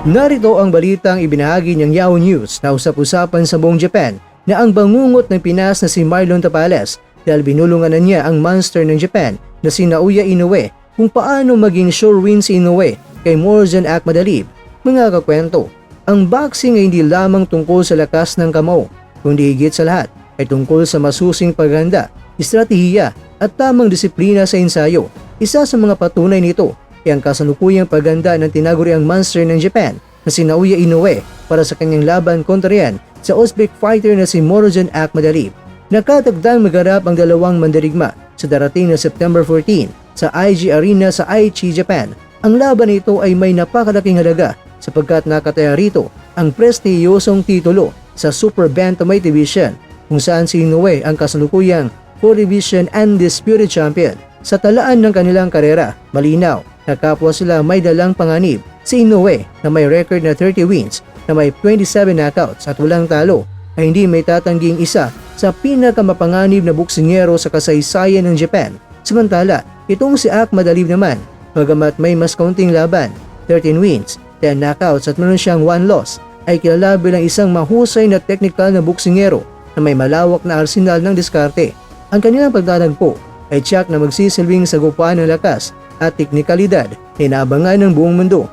Narito ang balitang ibinahagi ng Yahoo News na usap-usapan sa buong Japan na ang bangungot ng Pinas na si Marlon Tapales dahil binulungan na niya ang monster ng Japan na si Naoya Inoue kung paano maging sure win si Inoue kay Morozan Akhmadalib. Mga kakwento, ang boxing ay hindi lamang tungkol sa lakas ng kamao, kundi higit sa lahat ay tungkol sa masusing paghahanda, estratehiya at tamang disiplina sa ensayo. Isa sa mga patunay nito ay ang kasalukuyang paghahanda ng tinaguriang monster ng Japan na si Naoya Inoue para sa kanyang laban kontra yan sa Uzbek fighter na si Morozan Akhmadalib. Nakatagdang maganap ang dalawang mandirigma sa darating na September 14 sa IG Arena sa Aichi, Japan. Ang laban nito ay may napakalaking halaga sapagkat nakataya rito ang prestiyosong titulo sa Super Bantamweight Division kung saan si Inoue ang kasalukuyang 4 Division Undisputed Champion. Sa talaan ng kanilang karera, malinaw na kapwa sila may dalang panganib. Si Inoue na may record na 30 wins na may 27 knockouts at walang talo ay hindi may tatangging isa sa pinakamapanganib na boksingero sa kasaysayan ng Japan. Samantala, itong si Akhmadalib naman, bagamat may mas kaunting laban, 13 wins, 10 knockouts at meron siyang 1 loss, ay kilala bilang isang mahusay na technical na boksingero na may malawak na arsenal ng diskarte. Ang kanilang pagtatagpo ay tiyak na magsisilbing sagupaan ng lakas at teknikalidad na inaabangan ng buong mundo.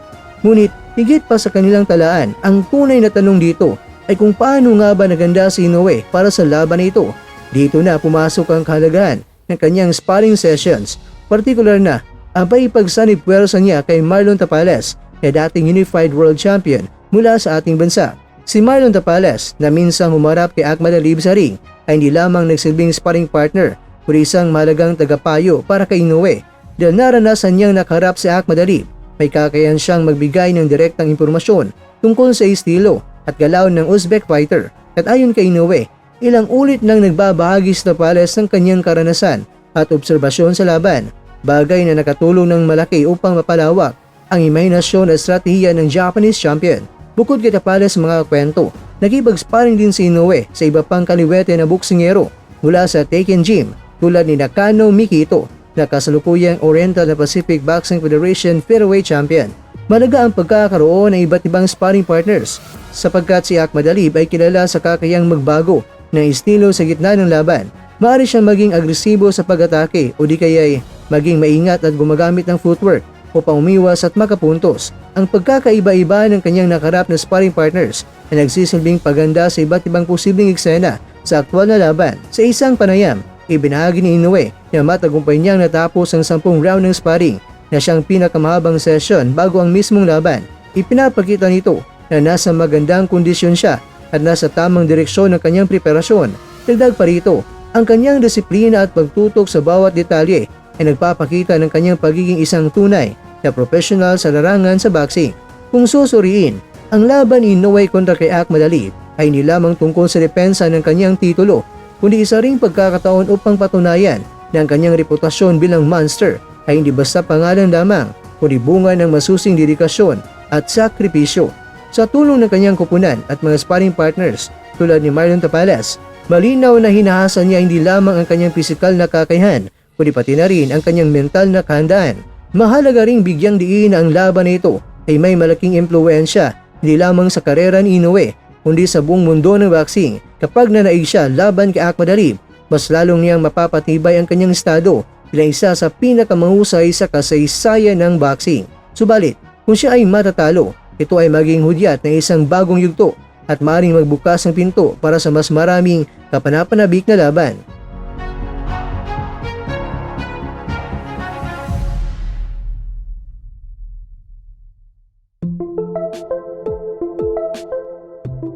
Ngunit higit pa sa kanilang talaan, ang tunay na tanong dito ay kung paano nga ba naganda si Inoue para sa laban na ito. Dito na pumasok ang kahalagahan ng kanyang sparring sessions, partikular na abay pagsanib puwersa niya kay Marlon Tapales na dating Unified World Champion mula sa ating bansa. Si Marlon Tapales na minsang humarap kay Akhmadalib sa ring ay hindi lamang nagsilbing sparring partner kundi isang mahalagang tagapayo para kay Inoue. Dahil naranasan niyang nakaharap si Akhmadalib, may kakayahan siyang magbigay ng direktang impormasyon tungkol sa estilo at galaw ng Uzbek fighter. At ayon kay Inoue, ilang ulit nang nagbabahagi si Tapales ng kanyang karanasan at obserbasyon sa laban, bagay na nakatulong ng malaki upang mapalawak ang imahinasyon at estratehiya ng Japanese champion. Bukod kay Tapales mga kwento, nakipag-sparring din si Inoue sa iba pang kaliwete na boksingero mula sa Taken Gym tulad ni Nakano Mikito na kasalukuyang Oriental and Pacific Boxing Federation Featherweight Champion. Malaga ang pagkakaroon ng iba't ibang sparring partners sapagkat si Akhmadalib ay kilala sa kakayang magbago ng estilo sa gitna ng laban. Maaari siyang maging agresibo sa pag-atake o di kaya'y maging maingat at gumagamit ng footwork upang umiwas at makapuntos. Ang pagkakaiba-iba ng kanyang nakarap na sparring partners ay nagsisilbing paganda sa iba't ibang posibleng eksena sa aktwal na laban. Sa isang panayam, ibinahagi ni Inoue na matagumpay niyang natapos ang 10 round ng sparring na siyang pinakamahabang session bago ang mismong laban. Ipinapakita nito na nasa magandang kondisyon siya at nasa tamang direksyon ng kanyang preparasyon. Dagdag pa rito, ang kanyang disiplina at pagtutok sa bawat detalye ay nagpapakita ng kanyang pagiging isang tunay na professional sa larangan sa boxing. Kung susuriin, ang laban ni Inoue kontra kay Akhmadalib ay hindi lamang tungkol sa depensa ng kanyang titulo, kundi isa ring pagkakataon upang patunayan na ang kanyang reputasyon bilang monster ay hindi basta pangalan lamang, kundi bunga ng masusing dedikasyon at sakripisyo. Sa tulong ng kanyang kupunan at mga sparring partners tulad ni Marlon Tapales, malinaw na hinahasa niya hindi lamang ang kanyang pisikal na kakayahan, kundi pati na rin ang kanyang mental na kahandaan. Mahalaga ring bigyang diin na ang laban na ito ay may malaking impluwensya hindi lamang sa karera ni Inoue, kundi sa buong mundo ng boxing. Kapag nanaig siya laban kay Akhmadalib, mas lalong niyang mapapatibay ang kanyang estado bilang isa sa pinakamahusay sa kasaysayan ng boxing. Subalit, kung siya ay matatalo, ito ay maging hudyat ng isang bagong yugto at maaaring magbukas ng pinto para sa mas maraming kapanapanabik na laban.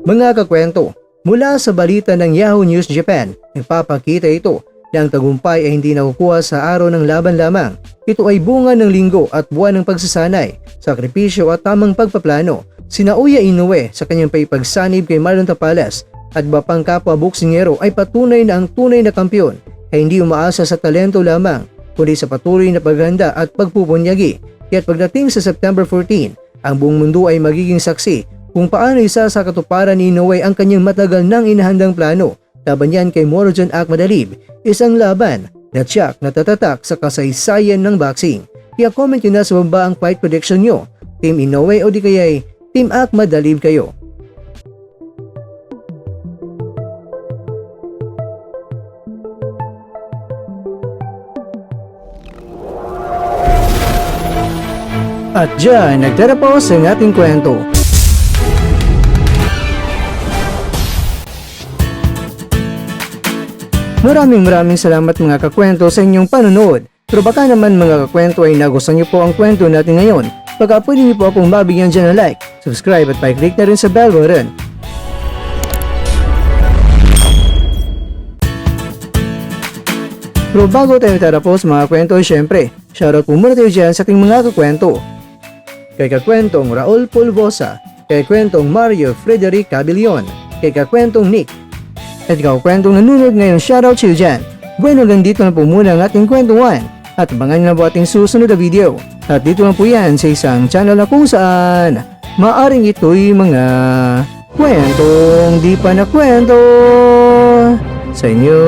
Mga kakwento, mula sa balita ng Yahoo News Japan, nagpapakita ito na ang tagumpay ay hindi nakukuha sa araw ng laban lamang. Ito ay bunga ng linggo at buwan ng pagsasanay, sakripisyo at tamang pagpaplano. Si Naoya Inoue sa kanyang paipagsanib kay Marlon Tapales at iba pang kapwa boksingero ay patunay na ang tunay na kampiyon ay hindi umaasa sa talento lamang, kundi sa patuloy na paghanda at pagpupunyagi. Kaya't pagdating sa September 14, ang buong mundo ay magiging saksi kung paano isa sa katuparan ni Inoue ang kanyang matagal nang inahandang plano. Laban yan kay Morozan Akhmadalib, isang laban na tiyak na tatatak sa kasaysayan ng boxing. Kaya comment nyo na sa baba ang fight prediction nyo, Team Inoue o di kaya'y Team Akma Dalib kayo. At dyan, nagtatapos ang ating kwento. Maraming salamat mga kakwento sa inyong panonood. Pero baka naman mga kakwento ay nagustuhan niyo po ang kwento natin ngayon. Baka pwede niyo po akong mabigyan dyan ng like, subscribe at pa-click na rin sa bell button. Pero bago tayo tatapos mga kwento, syempre, shoutout po muna tayo dyan sa ating mga kakwento. Kay kakwentong Raul Polvosa, kay kwentong Mario Frederic Cabillon, kay kakwentong Nick, at kakwentong nanonood ngayon, shoutout sa iyo dyan. Bueno, hanggang dito na po muna ang ating kwentuhan at abangan nyo na po ating susunod na video. At dito na po yan sa isang channel na kung saan maaring ito'y mga kwentong di pa na kwento sa inyo.